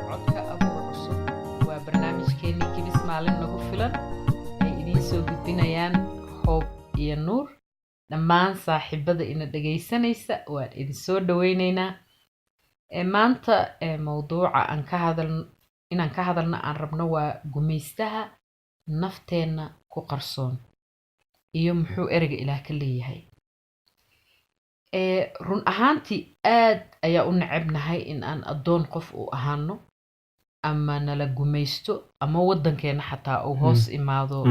codka abuur cusub waa barnaamijkeenii kibis maalin nagu filan ay idiin soo gudbinayaan Hoob iyo Nuur. dhammaan saaxiibada ina dhagaysanaysa waan idin soo dhaweynaynaa. maanta mawduuca inaan ka hadalno aan rabno waa gumaystaha nafteena ku qarsoon iyo muxuu ereyga ilaah ka leeyahay. run ahaantii aad ayaa u necebnahay in aan addoon qof u ahaano ama nala gumaysto ama waddankeena xataa uu hoos imaado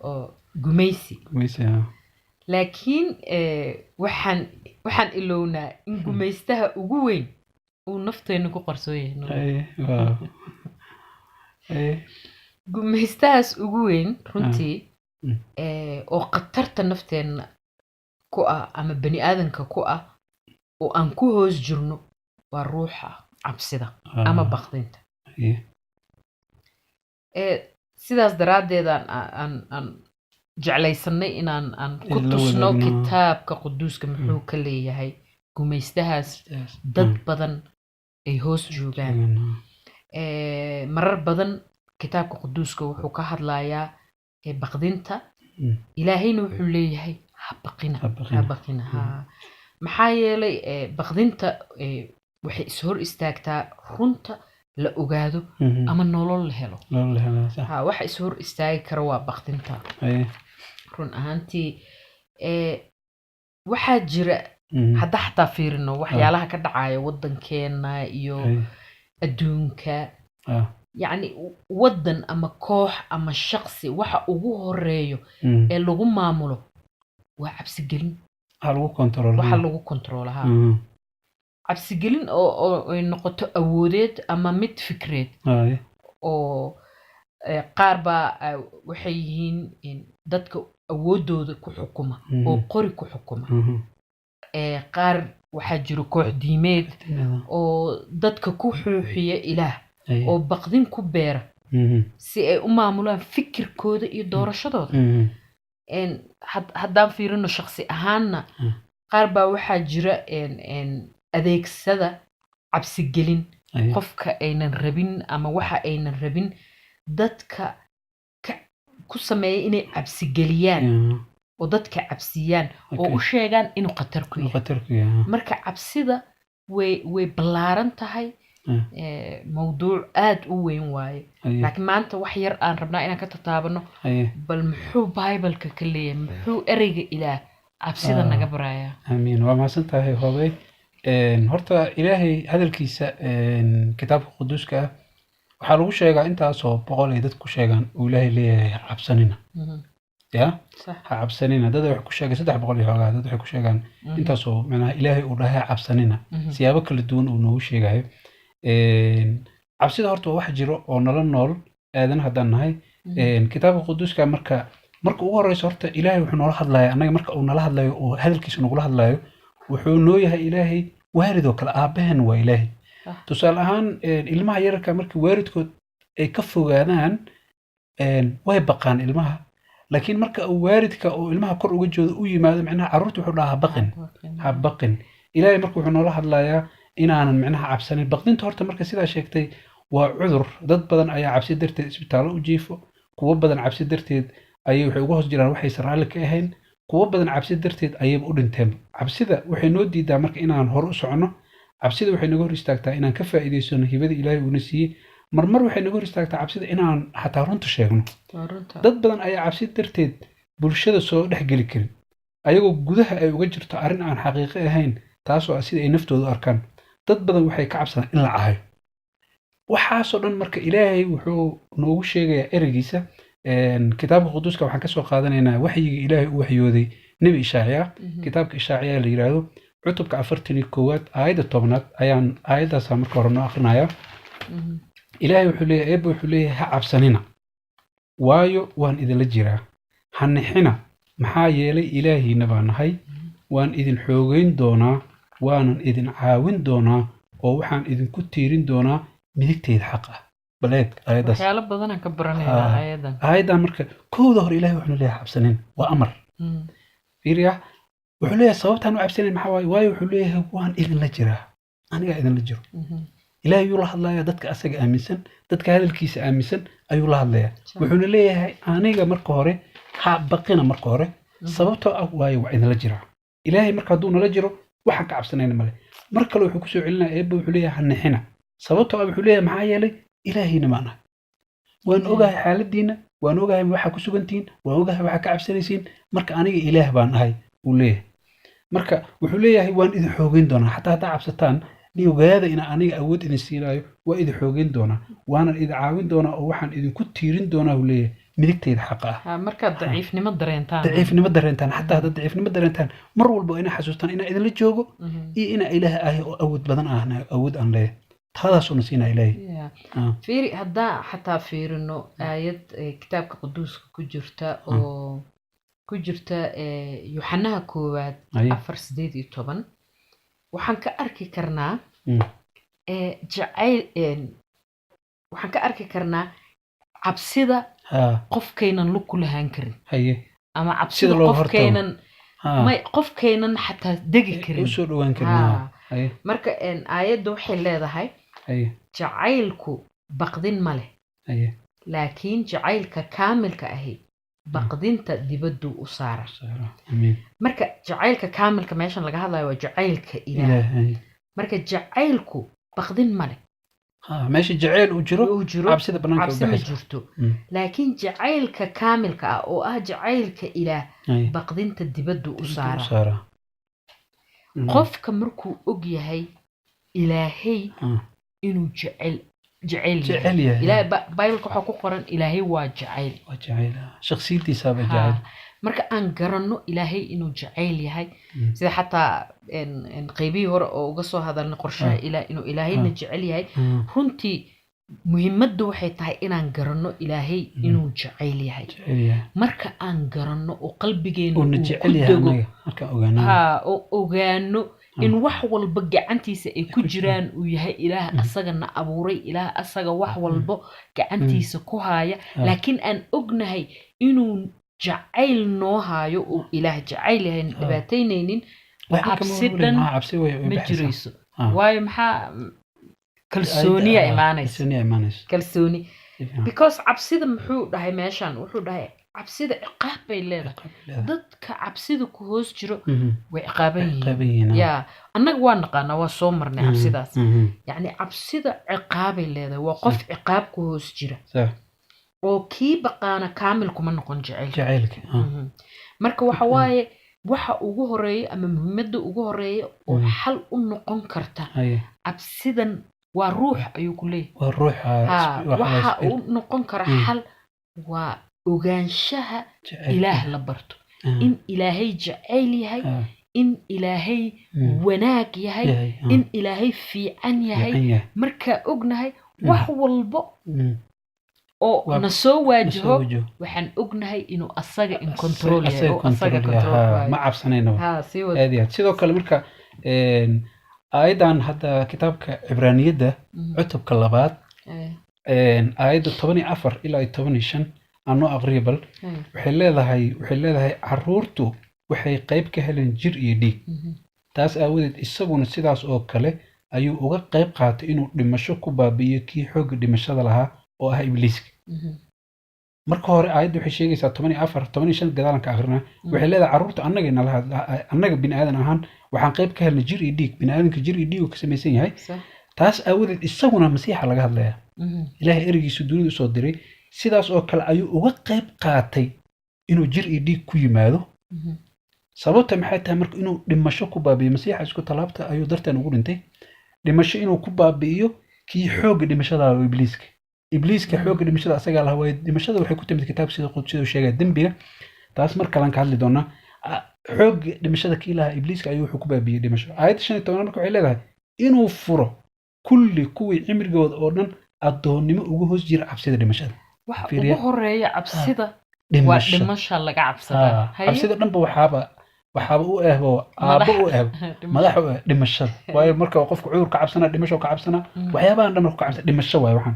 oo gumaysi. laakiin waxaan ilownaa in gumaystaha ugu weyn uu nafteena ku qarsoon yahay. gumaystahaas ugu weyn runtii oo khatarta nafteena ku ah ama bani aadanka ku ah oo aan ku hoos jirno waa ruuxa cabsida ama baqdinta. sidaas daraaddeed aan jeclaysanay inaan ku tusno kitaabka quduuska muxuu ka leeyahay gumaystahaas dad badan ay hoos joogaan. marar badan kitaabka quduuska wuxuu ka hadlayaa baqdinta. ilaahayna wuxuu leeyahay ha baqina. maxaa yeelay baqdinta waxay is hor istaagtaa runta la ogaado ama nolol la helo. waxa is hor istaagi kara waa baqdinta. run ahaantii waxaa jira hadda xataa fiirino waxyaalaha ka dhacaya waddankeena iyo adduunka. yacni waddan ama koox ama shaqsi waxa ugu horeeyo ee lagu maamulo waa cabsigelin. waxa lagu kontroolaha cabsigelin oo ay noqoto awoodeed ama mid fikreed. oo qaar baa waxay yihiin dadka awoodooda ku xukuma oo qori ku xukuma. qaar waxaa jiro koox diimeed oo dadka ku xuuxiya ilaah oo baqdin ku beera si ay u maamulaan fikirkooda iyo doorashadooda. haddaan fiirino shaqsi ahaanna qaar baa waxaa jira adeegsada cabsigelin qofka aynan rabin ama waxa aynan rabin dadka ku sameeya inay cabsigeliyaan oo dadka cabsiyaan oo u sheegaan inuu khatar ku yahay. marka cabsida way ballaaran tahay. mawduuc aad u weyn waaye. laakiin maanta wax yar aan rabnaa inaan ka tataabano bal muxuu Bible-ka ka leeyahay, muxuu ereyga ilaah cabsida naga barayaa. amiin. waa mahadsan tahay Hoobey. horta ilaahay hadalkiisa kitaabka quduuska ah waxaa lagu sheegaa intaasoo boqol ay dadku sheegaan uu ilaahay leeyahay ha cabsanina. ha cabsanina. dad wax ku sheegay 300 iyo xoogaa dad waxay ku sheegaan intaasoo macnaha ilaahay uu dhahay cabsanina siyaabo kala duwan uu noogu sheegayo. cabsida horta wax jiro oo nala nool aadan haddaan nahay. kitaabka quduuska marka ugu horeyso horta ilaahay wuxuu noola hadlayaa annaga marka uu nala hadlayo oo hadalkiisa nagula hadlayo wuxuu noo yahay ilaahay waalid oo kale. aabbahan waa ilaahay. tusaale ahaan ilmaha yararka markii waalidkood ay ka fogaadaan way baqaan ilmaha. laakiin marka uu waalidka oo ilmaha kor uga joodo u yimaado macnaha carruurta wuxuu dhahaa ha baqin. ilaahay marka wuxuu noola hadlayaa inaanan macnaha cabsanin. baqdinta horta marka sidaa sheegtay waa cudur. dad badan ayaa cabsi darteed isbitaallo u jiifo. kuwo badan cabsi darteed ayay waxay uga hoos jiraan waxaysan raalli ka ahayn. kuwo badan cabsi darteed ayayba u dhinteen. cabsida waxay noo diidaa marka inaan hor u socono. cabsida waxay naga hor istaagtaa inaan ka faa'iidaysano hibada ilaahay uuna siiyey. marmar waxay naga hor istaagtaa cabsida inaan xataa runta sheegno. dad badan ayaa cabsi darteed bulshada soo dhex geli karin ayagoo gudaha ay uga jirto arrin aan xaqiiqo ahayn taasoo ah sida ay naftooda u arkaan. dad badan waxay ka cabsadaan in la caayo. waxaasoo dhan marka ilaahay wuxuu noogu sheegayaa ereygiisa. kitaabka quduuska waxaan ka soo qaadanaynaa waxyiga ilaahay u waxyooday nebi ishaaciya. kitaabka ishaaciya la yiraahdo cutubka 41 aayadda 10 ayaan aayaddaas marka hore noo akhrinayaa. ilaahay wuxuu leeyahay eebba wuxuu leeyahay ha cabsanina waayo waan idinla jiraa. ha nixina maxaa yeelay ilaahiina baa nahay. waan idin xoogeyn doonaa waanan idin caawin doonaa oo waxaan idinku tiirin doonaa midigteyda xaq ah. baleed aayaddaas waxyaalo badan aan ka baranaynaa aayaddan marka kowda hore ilaahay wuxuu leeyahay cabsanina waa amar. fiiriya wuxuu leeyahay sababtaan u cabsanin maxaa waaye wuxuu leeyahay waan idinla jiraa anigaa idinla jiro. ilaahay yuu la hadlayaa dadka asaga aaminsan dadka hadalkiisa aaminsan ayuu la hadlayaa wuxuuna leeyahay aniga marka hore ha baqina marka hore sababtoo ah waayo waa idinla jira ilaahay marka hadduu nala jiro waxaan ka cabsanayna male mar kale wuxuu kusoo celinaya eebba wuxuu leeyahay hanixina sababtoo ah wuxuu leeyahay maxaa yeelay ilaahayna ma anahay waan ogahay xaaladiina waan ogahay waxaa ku sugantihiin waan ogahay waxaa ka cabsanaysiin marka aniga ilaah baan ahay uu leeyahay marka wuxuu leeyahay waan idin xoogeyn doonaa xataa haddaa cabsataan ogaada ina aniga awood idin siinaayo waa idin xoogeyn doonaa waanan idin caawin doonaa oo waxaan idinku tiirin doonaa uu leeyahay midigtayda xaqa ah markaad daciifnimo dareentaan xataa haddaad daciifnimo dareentaan mar walba inaa xasuustaan inaa idinla joogo iyo inaa ilaah ahay oo awood badan ahna awood aan leeyahay taadaasuna siinaa ilaahay fiiri haddaa xataa fiirino aayad kitaabka quduuska ku jirta oo ku jirta yuxanaha 1:8-10 waxaan ka arki karnaa waxaan ka arki karnaa cabsida qofkaynan lug ku lahaan karin ama cabsida qofkaynan xataa degi karin usoo dhawaan karin marka aayadda waxay leedahay jacaylku baqdin ma leh laakiin jacaylka kaamilka ahi baqdinta dibaddu u saara marka jacaylka kaamilka meeshan laga hadlayo waa jacaylka ilaahay marka jacaylku baqdin ma leh meesha jacayl uu jiro cabsida banaanka cabsi ma jirto laakiin jacaylka kaamilka ah oo ah jacaylka ilaah baqdinta dibaddu u saara qofka markuu og yahay ilaahay inuu jacayl yahay ilaahay bible-ka waxa ku qoran ilaahay waa jacayl shakhsiyadiisa ba jacayl marka aan garanno ilaahay inuu jacayl yahay sida xataa qaybihii hore oo uga soo hadalna qorshaha ilaah inuu ilaahayna jecel yahay runtii muhiimaddu waxay tahay inaan garanno ilaahay inuu jacayl yahay marka aan garanno oo qalbigeena uu ku dego oo ogaano in wax walba gacantiisa ay ku jiraan uu yahay ilaah asagana abuuray ilaah asaga wax walba gacantiisa ku haya laakiin aan ognahay inuu jacayl noo hayo oo ilaah jacayl yahay dhibaataynaynin cabsi dhan ma jirayso waayo maxaa kalsooniya imaanaysa kalsooni because cabsida muxuu dhahay meeshan wuxuu dhahay cabsida ciqaab bay leedahay dadka cabsida ku hoos jiro way ciqaaban yihiin yaa annaga waa naqaanaa waa soo marnay cabsidaas yacni cabsida ciqaabay leedahay waa qof ciqaab ku hoos jira oo kii baqaana kaamil kuma noqon jacaylka marka waxa waaye waxa ugu horeeya ama muhiimadda ugu horeeya oo xal u noqon karta cabsidan waa ruux ayuu ku leeyahay waxa u noqon kara xal waa ogaanshaha ilaah la barto in ilaahay jacayl yahay in ilaahay wanaag yahay in ilaahay fiican yahay markaa ognahay wax walbo oo na soo waajaho waxaan ognahay inuu asaga in control yahay oo asaga control ma cabsanayno sidoo kale marka aayadan hadda kitaabka cibraaniyadda cutubka 2 aayadda 14 ilaa 15 anoo aqriyo bal waxay leedahay caruurtu waxay qayb ka heleen jir iyo dhiig taas aawadeed isaguna sidaas oo kale ayuu uga qayb qaatay inuu dhimasho ku baabi'iyo kii xoogga dhimashada lahaa oo ah ibliiska marka hore aayaddu waxay sheegaysaa 14-15 gadaalanka akhrina waxay leedahay caruurta annaga bini aadan ahaan waxaan qayb ka helnay jir iyo dhiig bini aadanka jir iyo dhiig uu ka samaysan yahay taas aawadeed isaguna masiixa laga hadlayaa ilaahay ereygiisu dunida usoo diray sidaas oo kale ayuu uga qayb qaatay inuu jir iyo dhiig ku yimaado sababta maxay tahay marka inuu dhimasho ku baabi'iyo masiixa isku talaabta ayuu darteen ugu dhintay dhimasho inuu ku baabi'iyo kii xoogga dhimashada oo ibliiska xoogga dhimashada asagaa lahaa waayo dhimashada waxay ku timid kitaabka sida qudsiga uu sheegaya dembiga taas mar kalan ka hadli doonaa xoogga dhimashada kii lahaa ibliiska ayuu wuxuu ku baabi'iyey dhimasho aayadda 15 marka waxay leedahay inuu furo kulli kuwii cimrigooda oo dhan addoonnimo ugu hoos jira cabsida dhimashada waxa ugu horeeya cabsida waa dhimasha laga cabsadaa cabsida dhanba waxaaba u ehbo aabbo u ehbo madax u dhimashada waayo marka qofku cudur ka cabsana dhimasho ka cabsana waxyaabahan dhan marka ka cabsana dhimasho waayo waxaan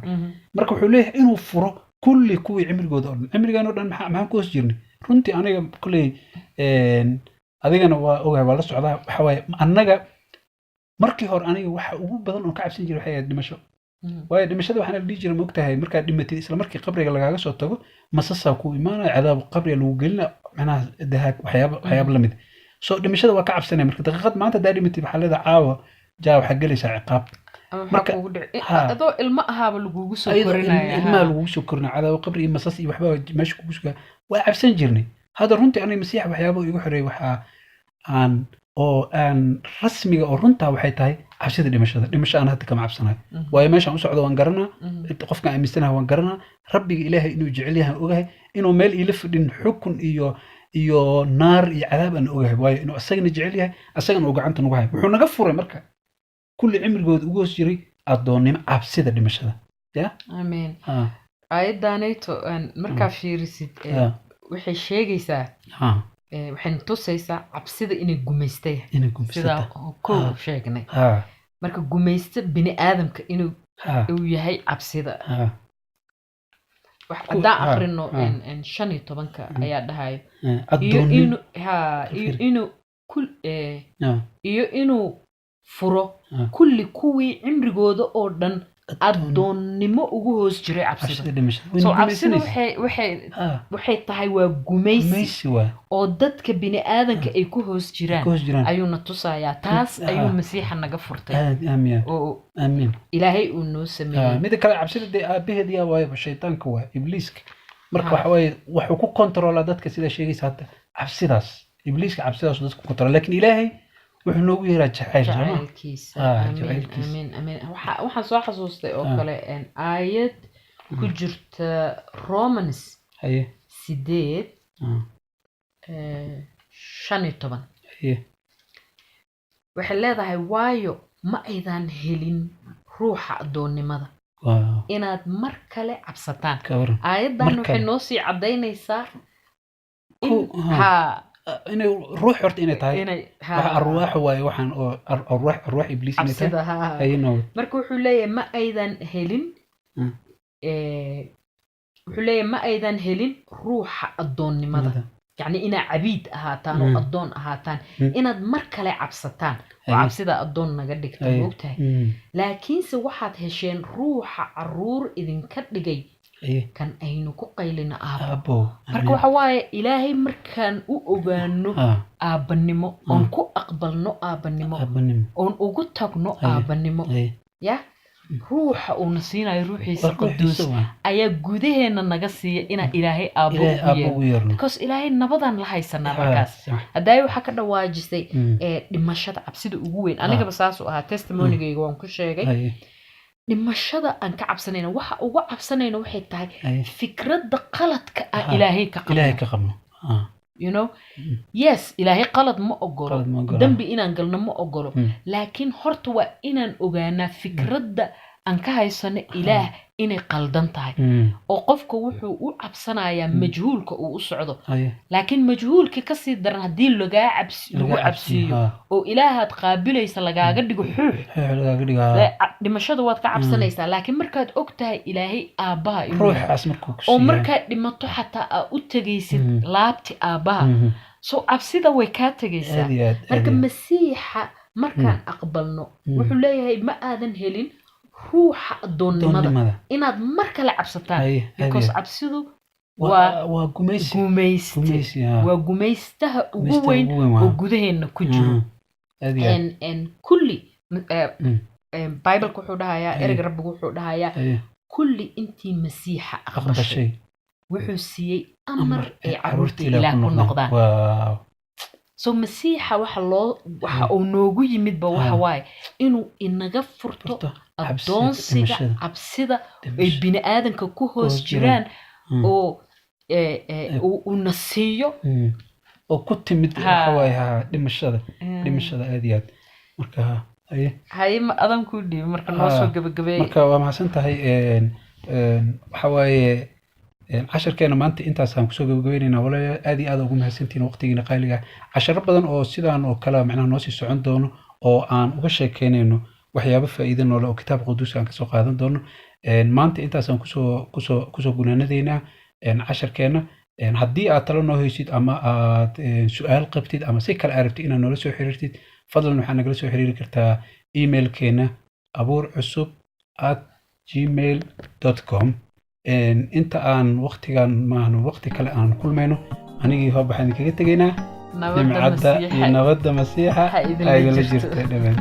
marka wuxuu leeyahay inuu furo kulli kuwii cimrigooda oo dhan cimrigan oo dhan maxaan ku hoos jirnay runtii aniga kuley adigana waa ogahay waa la socdaa waxa waaye annaga markii hore aniga waxa ugu badan oo ka cabsan jiray waxay ahayd dhimasho waayo dhimashada waxaana la dhihi jiray moogtahay markaad dhimatid isla markii qabriga lagaaga soo tago masasaa ku imaanaya cadaab qabriga lagu gelina macnaha dahaag waxyaaba lamid soo dhimashada waa ka cabsanaya marka daqiiqad maanta daa dhimatid waxaa leedahay caawa jaa waxaa gelaysaa ciqaab marka adoo ilmo ahaaba lagugu soo korinaya ilmaha lagugu soo korinaya cadaab qabri iyo masas iyo waxba meesha kugu sugaa waa cabsan jirnay hadda runtii aniga masiixa waxyaaba igu xoreeyay waxaa aan rasmiga oo runtaa waxay tahay cabsida dhimasho aan hadda kama cabsanayo waayo meeshaan u socdo waan garanaa qofkaan aaminsanahay waan garanaa rabbiga ilaahay inuu jecel yahay ogahay inuu meel iila fidhin xukun iyo naar iyo cadaab aan ogahay waayo inuu asagana jecel yahay asagana uu gacanta nagu hayo wuxuu naga furay marka kulli cimrigooda ugu hoos jiray addoonnimo cabsida dhimashada ya amiin aayaddaanayto markaa fiirisid waxay sheegaysaa waxayna tusaysaa cabsida inay gumaystay sidaa kow sheegnay marka gumaysta bini aadamka inuu yahay cabsida haddaan akrino 15 ayaa dhahayo iyo inuu furo kulli kuwii cimrigooda oo dhan addoonnimo ugu hoos jiray cabsida soo cabsida waxay tahay waa gumaysi oo dadka bini aadanka ay ku hoos jiraan ayuuna tusayaa taas ayuu masiixa naga furtay oo ilaahay uu noo sameeyey mid kale cabsida dee aabaheed yaa waayo shaytaanka waa ibliiska marka waxa waaye wuxuu ku kontroolaa dadka sida sheegaysa hadda cabsidaas ibliiska cabsidaas dadku ku kontroolaa laakiin ilaahay wuxuu noogu yeeraa jacaylkiisa amiin waxaan soo xasuustay oo kale aayad ku jirta Romans 8:15 waxay leedahay waayo ma aydan helin ruuxa addoonnimada inaad mar kale cabsataan aayaddan waxay noo sii cadaynaysaa inay ruux horta inay tahay waxa arwaax waaye waxaan oo arwaax ibliis inay tahay ayno marka wuxuu leeyahay ma aydan helin ruuxa addoonnimada يعني إنا عبيد أهاتان وأدون أهاتان إنا مركلة عبستان وعبسدا أدون نقدك تبوكته لكن سواحد هشين روح عرور إذن كدقي كان أينو كقيلنا أبو مركو حواي إلهي مركان أوغانو آبنمو أنكو أقبلنو آبنمو أن أوغتاقنو آبنمو يا روح ونسينا روحي القدوس أيا جودهنا نجسي إنا إلهي أبو because إلهي نبضان لهايسنا مركز هدايو حكنا واجسي لمشهد عبسيد أقوين أنا كبساسو ها testimony جيوان كل شيء لمشهد أنك عبسنينا وح عبسنينا وحيد تاعي فكرة دقلت كإلهي كقمنا you know yes إلهي قلد ما أقوله دنبي إنا نقلنا ما أقوله لكن هرتوا إنا نقولنا فكرة أنك هاي سنة إله إنا قلدن تاعي وقفك وحو عبسنا يا مجهولك وأسعده لكن مجهولك كسر درنا هدي لجا عبسي وإله تقابله يسلجا قد يقول لما شدوات كعبسنا يسال لكن مركز أكتها إلهي آباء روح اسمك ومركز لما تحت أتجيسد لابتي آباء سو عبسيدا ويكاتجيسا لكن مسيحة مركان أقبلنا وحليه ما آذن هلين روح الدون إناد مركل عبستان because عبسيدو وقميستها وقوين وقودهن كجرو and كل بايبل كحودها يا إرق رب كحودها يا كل انتي مسيحة أخبشي وحسيي أمر عرورتي إلى كل نقضان سو مسيحة waxa uu noogu yimid ba waxa waay inuu inaga furto adoonsiga cabsida ay bini aadanka ku hoos jiraan oo uu nasiyo oo ku timid waxa waay dhimashada aad iyo aad marka hay ma adan ku dhib marka noo soo gabagabay marka waa mahadsan tahay waxa waay casharkeena maanta intaas aan kusoo gabagabeynayna walaal aad iyo aad ugu mahadsantiin waqtigiina qaaliga casharo badan oo sidaan oo kala macnaha noo sii socon doono oo aan uga sheekeynayno waxyaabo faa'iido nool oo kitaab quduus aan ka soo qaadan doono maanta intaas aan kusoo gunaanadeynaa casharkeena haddii aad talo noo haysid ama aad su'aal qabtid ama si kale aragtid inaad noola soo xiriirtid fadlan waxaad nagala soo xiriiri kartaa emailkeena abuurcusub@gmail.com. inta aan waqtigan maahno waqti kale aan kulmayno anigii waxaan kaga tegaynaa nimcadda iyo nabadda masiixa ay idinla jirto dhamaan